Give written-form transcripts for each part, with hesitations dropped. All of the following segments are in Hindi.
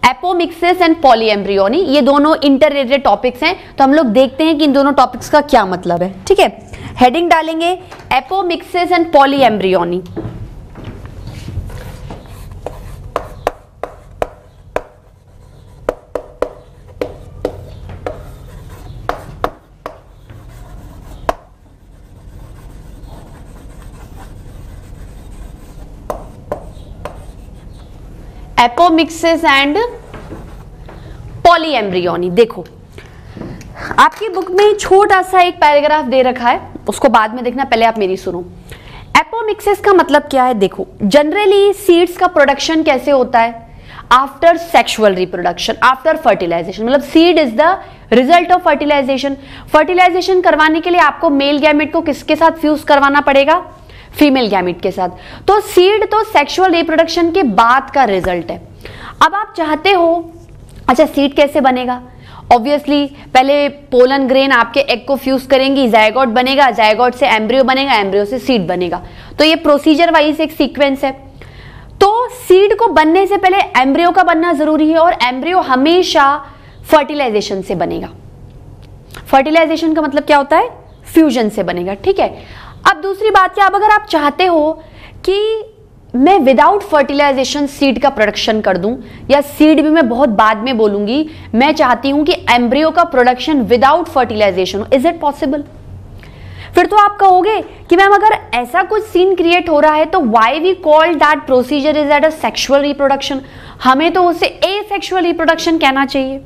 एपोमिक्सिस एंड पॉलीएम्ब्रियोनी, ये दोनों इंटर टॉपिक्स हैं, तो हम लोग देखते हैं कि इन दोनों टॉपिक्स का क्या मतलब है। ठीक है, हेडिंग डालेंगे apomixis and polyembryony. Apomixis and polyembryony. देखो आपकी बुक में छोटा सा एक पैराग्राफ दे रखा है, उसको बाद में देखना, पहले आप मेरी सुनो। एपोमिक्सिस का मतलब क्या है? देखो जनरली सीड्स का प्रोडक्शन कैसे होता है? After sexual reproduction, after fertilisation, मतलब seed is the result of fertilisation. Fertilisation करवाने के लिए आपको मेल गैमेट को किसके साथ फ्यूज करवाना पड़ेगा? फीमेल गैमेट के साथ। तो सीड तो सेक्सुअल रिप्रोडक्शन के बाद का रिजल्ट है। अब आप चाहते हो, अच्छा सीड कैसे बनेगा? ऑब्वियसली पहले पोलन ग्रेन आपके एग को फ्यूज करेंगी, जायगोट बनेगा, जायगोट से एम्ब्रियो बनेगा, एम्ब्रियो से सीड बनेगा। तो ये प्रोसीजर वाइज एक सीक्वेंस है। तो सीड को बनने से पहले एम्ब्रियो का बनना जरूरी है, और एम्ब्रियो हमेशा फर्टिलाइजेशन से बनेगा। फर्टिलाइजेशन का मतलब क्या होता है? फ्यूजन से बनेगा। ठीक है, अब दूसरी बात क्या, अब अगर आप चाहते हो कि मैं विदाउट फर्टिलाइजेशन सीड का प्रोडक्शन कर दूं, या सीड भी मैं बहुत बाद में बोलूंगी, मैं चाहती हूं कि एम्ब्रियो का प्रोडक्शन विदाउट फर्टिलाइजेशन हो, इज इट पॉसिबल? फिर तो आप कहोगे कि मैम अगर ऐसा कुछ सीन क्रिएट हो रहा है तो why we call that procedure is at a sexual reproduction, हमें तो उसे एसेक्सुअल रिप्रोडक्शन कहना चाहिए।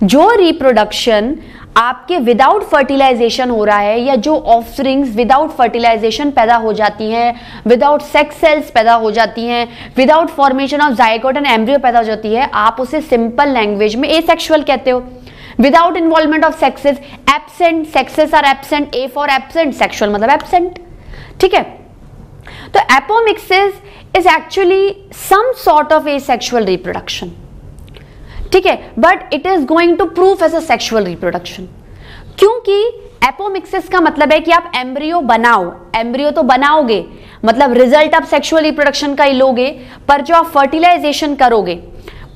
जो रिप्रोडक्शन आपके विदाउट फर्टिलाइजेशन हो रहा है, या जो ऑफस्प्रिंग्स विदाउट फर्टिलाइजेशन पैदा हो जाती हैं, विदाउट सेक्स सेल्स पैदा हो जाती हैं, without formation of zygote and embryo पैदा हो जाती है, आप उसे सिंपल लैंग्वेज में एसेक्सुअल कहते हो। Without involvement of sexes, absent, sexes are absent, A for absent, sexual मतलब एब्सेंट। ठीक है, तो apomixis is actually some sort of asexual reproduction. ठीक है, but it is going to proof as a sexual reproduction, क्योंकि एपोमिक्सिस का मतलब है कि आप एम्ब्रियो बनाओ, एम्ब्रियो तो बनाओगे, मतलब रिजल्ट आप सेक्सुअल रिप्रोडक्शन का ही लोगे, पर जो आप फर्टिलाइजेशन करोगे,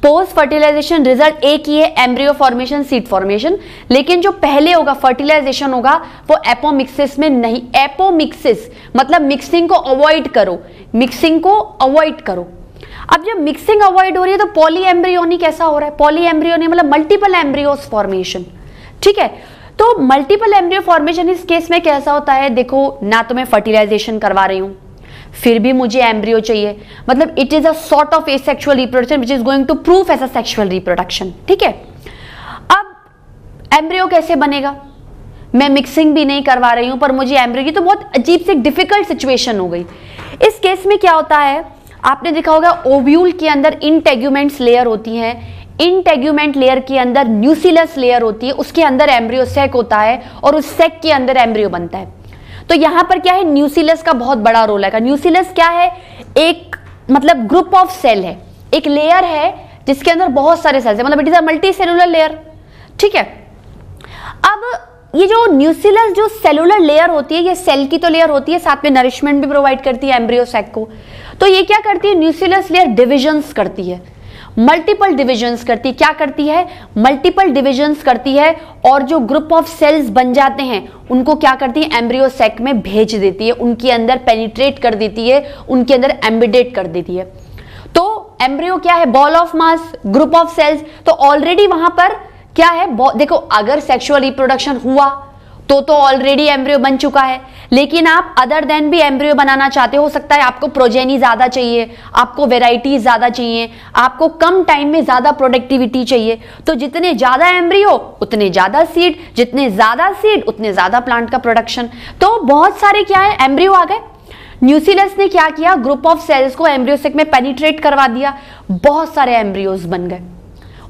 पोस्ट फर्टिलाइजेशन रिजल्ट एक ही है, एम्ब्रियो फॉर्मेशन, सीड फॉर्मेशन, लेकिन जो पहले होगा फर्टिलाइजेशन होगा वो एपोमिक्सिस में नहीं। एपोमिक्सिस मतलब मिक्सिंग को अवॉइड करो, मिक्सिंग को अवॉइड करो। अब जब मिक्सिंग अवॉइड हो रही है तो पॉलीएम्ब्रियोनी कैसा हो रहा है? पॉलीएम्ब्रियोनी मतलब मल्टीपल एम्ब्रियोस फॉर्मेशन। ठीक है, तो मल्टीपल एम्ब्रियो फॉर्मेशन इस केस में कैसा होता है? देखो ना तो मैं फर्टिलाइजेशन करवा रही हूं, फिर भी मुझे एम्ब्रियो चाहिए, मतलब it is a sort of asexual reproduction which is going to proof as a sexual reproduction. ठीक है, अब एम्ब्रियो कैसे बनेगा? मैं मिक्सिंग भी नहीं करवा रही हूं पर मुझे एम्ब्रियो की, तो बहुत अजीब सी डिफिकल्ट सिचुएशन हो गई। इस केस में क्या होता है, आपने देखा होगा ओव्यूल के अंदर इंटेग्यूमेंट्स लेयर होती है, इंटेग्यूमेंट लेयर के अंदर न्यूसिलस लेयर होती है, उसके अंदर एम्ब्रियो सेक होता है, और उस सेक के अंदर एम्ब्रियो बनता है। तो यहां पर क्या है, न्यूसिलस का बहुत बड़ा रोल है। न्यूसिलस क्या है? एक मतलब ग्रुप ऑफ सेल है, एक लेयर है जिसके अंदर बहुत सारे सेल्स है, मतलब it is a multi cellular layer. ठीक है, अब ये जो न्यूसिलस जो सेलुलर लेयर होती है, ये सेल की तो लेयर होती है, साथ में नरिशमेंट भी प्रोवाइड करती है एम्ब्रियो सैक को। तो ये क्या करती है, न्यूसिलस लेयर डिविजन्स करती है, मल्टीपल डिविजन्स करती है। क्या करती है? मल्टीपल डिविजन्स करती है, और जो ग्रुप ऑफ सेल्स बन जाते हैं उनको क्या करती है, एम्ब्रियो सैक में भेज देती है, उनके अंदर पेनिट्रेट कर देती है, उनके अंदर एम्बिडेट कर देती है। तो एम्ब्रियो क्या है? Ball of mass, group of cells. तो ऑलरेडी वहां पर क्या है, देखो अगर सेक्सुअल रिप्रोडक्शन हुआ तो ऑलरेडी एम्ब्रियो बन चुका है, लेकिन आप अदर देन भी एम्ब्रियो बनाना चाहते हो सकता है आपको प्रोजेनी ज्यादा चाहिए, आपको वेराइटी ज्यादा चाहिए, आपको कम टाइम में ज्यादा प्रोडक्टिविटी चाहिए। तो जितने ज्यादा एम्ब्रियो उतने ज्यादा सीड, जितने ज्यादा सीड उतने ज्यादा प्लांट का प्रोडक्शन। तो बहुत सारे क्या है, एम्ब्रियो आ गए। न्यूसिलस ने क्या किया, ग्रुप ऑफ सेल्स को एम्ब्रियो सेक में पेनिट्रेट करवा दिया, बहुत सारे एम्ब्रियोज बन गए।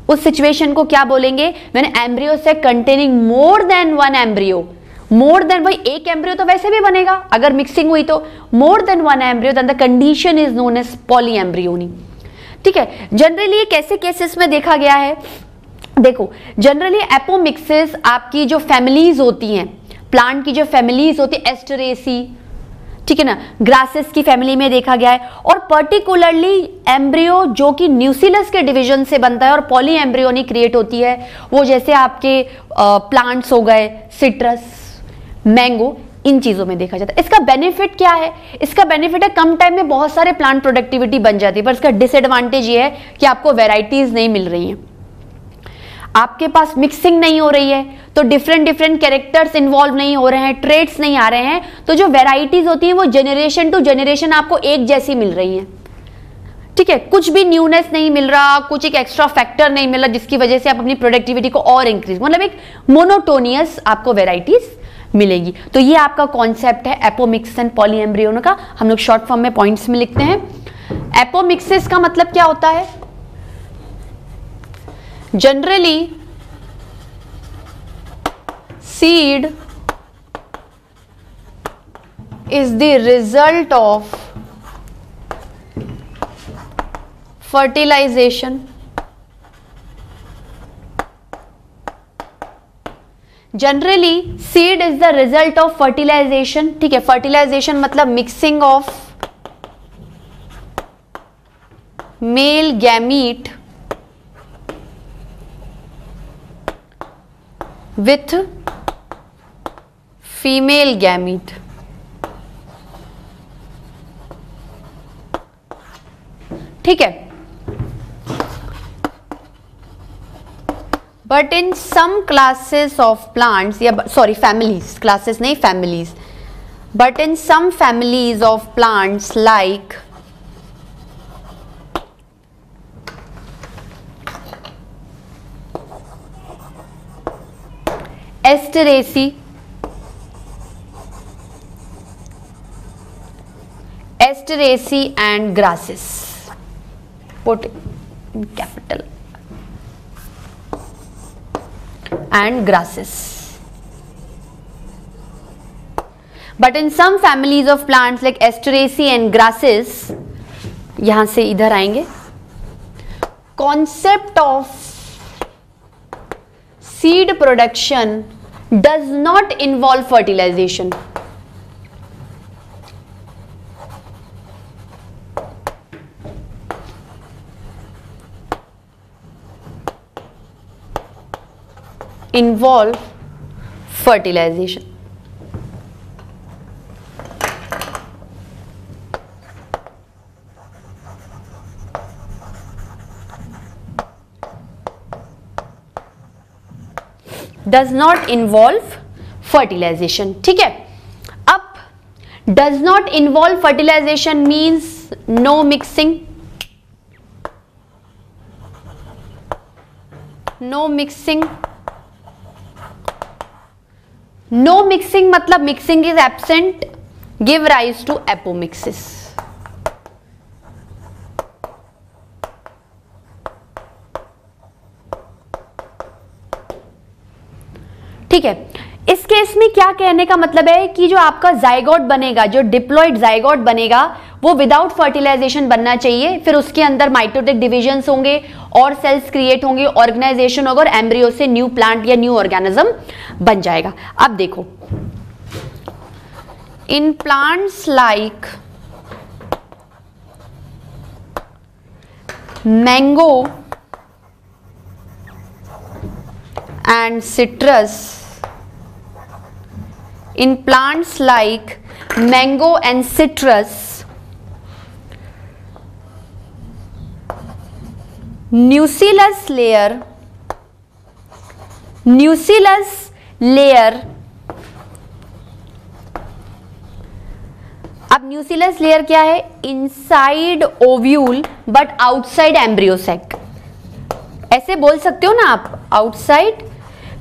उस सिचुएशन को क्या बोलेंगे, when embryo sac containing more than one embryo, more than, भाई एक एम्ब्रियो तो वैसे भी बनेगा अगर मिक्सिंग हुई तो, more than one embryo, then the condition is known as polyembryony. ठीक है, जनरली ये कैसे केसेस में देखा गया है, देखो जनरली एपोमिक्सिस आपकी जो फैमिलीज होती हैं, प्लांट की जो फैमिलीज होती है, एस्टरेसी, ठीक है ना, ग्रासेस की फैमिली में देखा गया है। और पर्टिकुलरली एम्ब्रियो जो कि न्यूसिलस के डिवीजन से बनता है और पॉली एम्ब्रियोनी क्रिएट होती है, वो जैसे आपके प्लांट्स हो गए, सिट्रस, मैंगो, इन चीजों में देखा जाता है। इसका बेनिफिट क्या है? इसका बेनिफिट है कम टाइम में बहुत सारे प्लांट प्रोडक्टिविटी बन जाती है, पर इसका डिसएडवांटेज ये है कि आपको वेराइटीज नहीं मिल रही हैं, आपके पास मिक्सिंग नहीं हो रही है, तो डिफरेंट डिफरेंट कैरेक्टर्स इन्वॉल्व नहीं हो रहे हैं, ट्रेड्स नहीं आ रहे हैं, तो जो वेराइटीज होती हैं वो जेनरेशन टू जेनरेशन आपको एक जैसी मिल रही हैं। ठीक है, कुछ भी न्यूनेस नहीं मिल रहा, कुछ एक एक्स्ट्रा फैक्टर नहीं मिल रहा जिसकी वजह से आप अपनी प्रोडक्टिविटी को और इंक्रीज, मतलब एक मोनोटोनियस आपको वेराइटीज मिलेगी। तो ये आपका कॉन्सेप्ट है एपोमिक्सिस एंड पॉलीएम्ब्रियोन का। हम लोग शॉर्ट फॉर्म में पॉइंट्स में लिखते हैं। एपोमिक्सिस का मतलब क्या होता है? Generally seed is the result of fertilization. Generally seed is the result of fertilization. ठीक है, fertilization मतलब mixing of male gamete with female gamete. ठीक है, but in some classes of plants, या सॉरी फैमिलीज, क्लासेस नहीं families, but in some families of plants like Asteraceae, Asteraceae and grasses, put in capital, and grasses. But in some families of plants like Asteraceae and grasses, यहां से इधर आएंगे, concept of seed production does not involve fertilization. Involve fertilization. Does not involve fertilization. ठीक है, अब does not involve fertilization means no mixing, no mixing. No mixing मतलब mixing is absent, give rise to apomixis. ठीक है, इस केस में क्या कहने का मतलब है कि जो आपका जाइगोट बनेगा, जो डिप्लॉइड जाइगोट बनेगा, वो विदाउट फर्टिलाइजेशन बनना चाहिए। फिर उसके अंदर माइटोटिक डिविजन्स होंगे और सेल्स क्रिएट होंगे, ऑर्गेनाइजेशन होगा और एम्ब्रियो से न्यू प्लांट या न्यू ऑर्गेनिज्म बन जाएगा। अब देखो, in plants like mango and citrus, in plants like mango and citrus, nucellus layer अब न्यूसिलस लेयर क्या है? Inside ovule but outside embryo sac. ऐसे बोल सकते हो ना आप, आउटसाइड।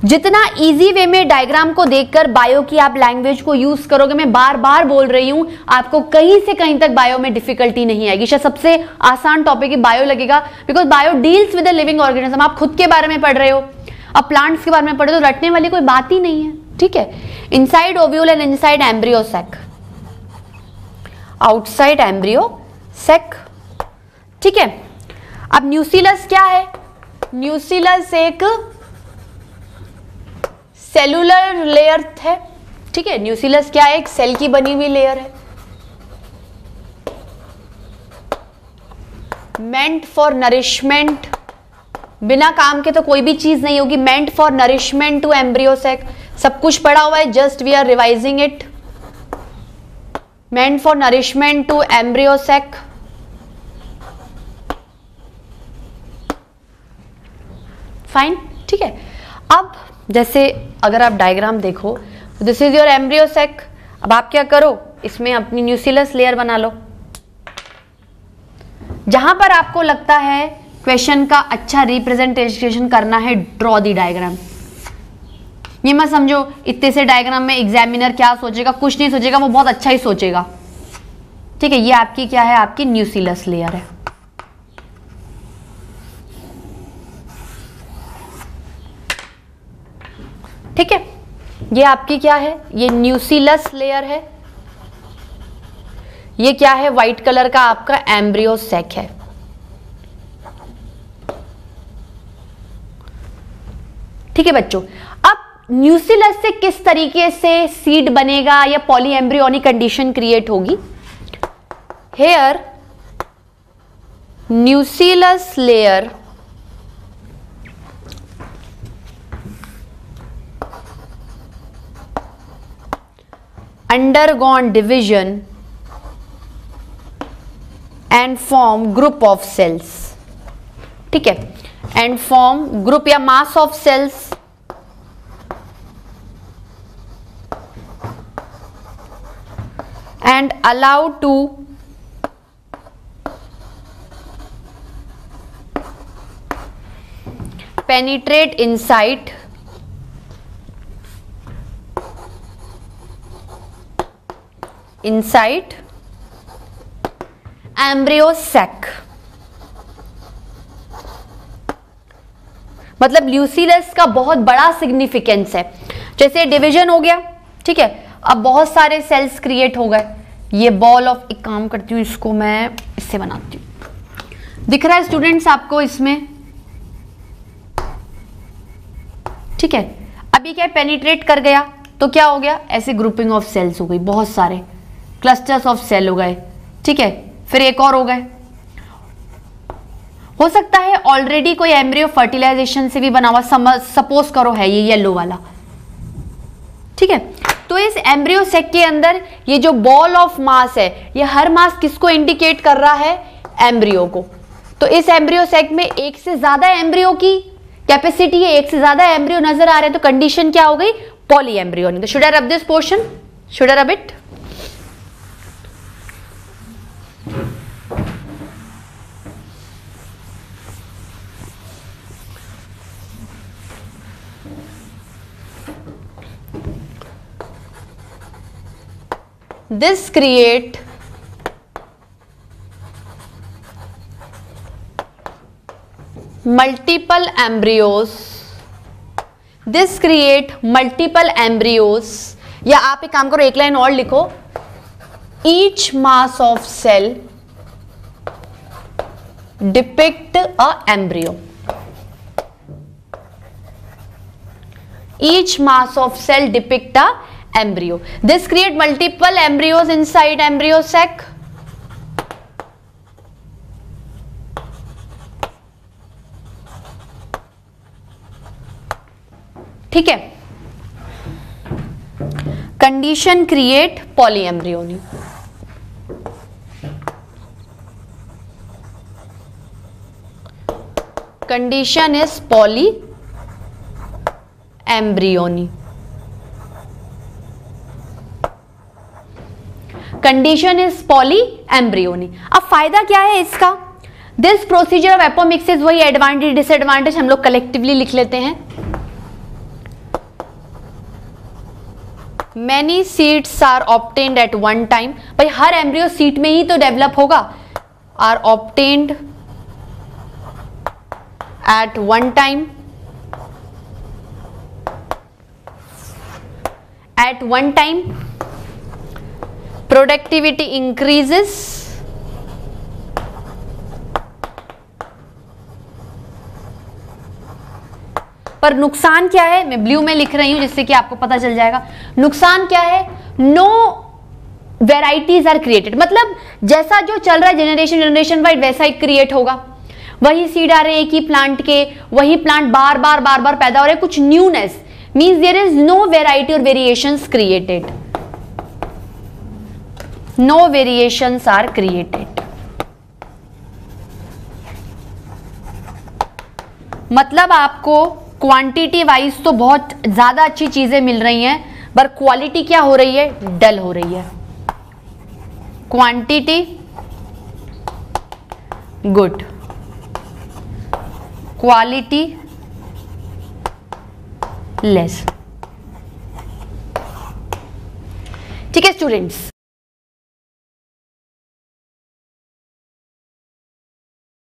जितना इजी वे में डायग्राम को देखकर बायो की आप लैंग्वेज को यूज करोगे, मैं बार बार बोल रही हूं, आपको कहीं से कहीं तक बायो में डिफिकल्टी नहीं आएगी। शायद सबसे आसान टॉपिक बायो लगेगा, because bio deals with the living organism. आप खुद के बारे में पढ़ रहे हो, अब प्लांट्स के बारे में पढ़ रहे हो, तो रटने वाली कोई बात ही नहीं है। ठीक है, inside ovule and inside embryo sac, outside embryo sac. ठीक है, अब न्यूसिलस क्या है? न्यूसिलस एक सेलुलर लेयर है। ठीक है, न्यूसिलस क्या है? एक सेल की बनी हुई लेयर है। मेंट फॉर नरिशमेंट, बिना काम के तो कोई भी चीज नहीं होगी। Meant for nourishment to embryo sac, सब कुछ पढ़ा हुआ है, just we are revising it. Meant for nourishment to embryo sac. Fine, ठीक है। अब जैसे अगर आप डायग्राम देखो, this is your embryo sac. अब आप क्या करो, इसमें अपनी न्यूक्लियस लेयर बना लो। जहां पर आपको लगता है क्वेश्चन का अच्छा रिप्रेजेंटेशन करना है, ड्रॉ दी डायग्राम। ये मत समझो इतने से डायग्राम में एग्जामिनर क्या सोचेगा, कुछ नहीं सोचेगा, वो बहुत अच्छा ही सोचेगा, ठीक है। ये आपकी क्या है, आपकी न्यूक्लियस लेयर है। ठीक है, ये आपकी क्या है, ये न्यूक्लियस लेयर है। ये क्या है, व्हाइट कलर का आपका एम्ब्रियो सैक है। ठीक है बच्चों, अब न्यूक्लियस से किस तरीके से सीड बनेगा या पॉली एम्ब्रियोनिक कंडीशन क्रिएट होगी। Here nucleus layer undergone division and form group of cells, ठीक है, and form group या mass of cells and allow to penetrate inside embryo sac. मतलब न्यूक्लियस का बहुत बड़ा सिग्निफिकेंस है। जैसे डिवीजन हो गया, ठीक है, अब बहुत सारे सेल्स क्रिएट हो गए। ये बॉल ऑफ, एक काम करती हूँ, इसको मैं इससे बनाती हूँ। दिख रहा है स्टूडेंट्स आपको इसमें, ठीक है। अब ये क्या पेनिट्रेट कर गया तो क्या हो गया, ऐसे ग्रुपिंग ऑफ सेल्स हो गई, बहुत सारे क्लस्टर्स ऑफ सेल हो गए, ठीक है। फिर एक और हो गए। हो सकता है ऑलरेडी कोई एम्ब्रियो फर्टिलाइजेशन से भी बना हुआ, सपोज करो है ये येलो वाला, ठीक है। तो इस एम्ब्रियो सैक के अंदर ये जो बॉल ऑफ मास है, ये हर मास किसको इंडिकेट कर रहा है, एम्ब्रियो को। तो इस एम्ब्रियो सैक में एक से ज्यादा एम्ब्रियो की कैपेसिटी है, एक से ज्यादा एम्ब्रियो नजर आ रहे हैं, तो कंडीशन क्या हो गई, poly embryonic. Should I rub this portion, should I rub it. This create multiple embryos. This create multiple embryos. या आप एक काम करो, एक लाइन और लिखो, each mass of cell depict a embryo. Each mass of cell depict a embryo. This create multiple embryos inside embryo sac. ठीक है, condition create polyembryony. Condition is poly embryony. Condition is poly embryony. अब फायदा क्या है इसका, दिस प्रोसीजर ऑफ एपोमिक्सिस, वही एडवांटेज डिसएडवांटेज हम लोग कलेक्टिवली लिख लेते हैं। Many seeds are obtained at one time, भाई हर एम्ब्रियो सीट में ही तो डेवलप होगा, are obtained at one time, at one time productivity increases, पर नुकसान क्या है, मैं ब्लू में लिख रही हूं जिससे कि आपको पता चल जाएगा। नुकसान क्या है, नो वेराइटीज आर क्रिएटेड, मतलब जैसा जो चल रहा है जनरेशन वाइज वैसा ही क्रिएट होगा। वही सीड आ रहे हैं एक ही प्लांट के, वही प्लांट बार बार पैदा हो रहे हैं, कुछ newness means there is no variety और variations created, no variations are created. मतलब आपको क्वांटिटी वाइज तो बहुत ज्यादा अच्छी चीजें मिल रही हैं, पर क्वालिटी क्या हो रही है, डल हो रही है। Quantity good, quality less. ठीक है स्टूडेंट्स,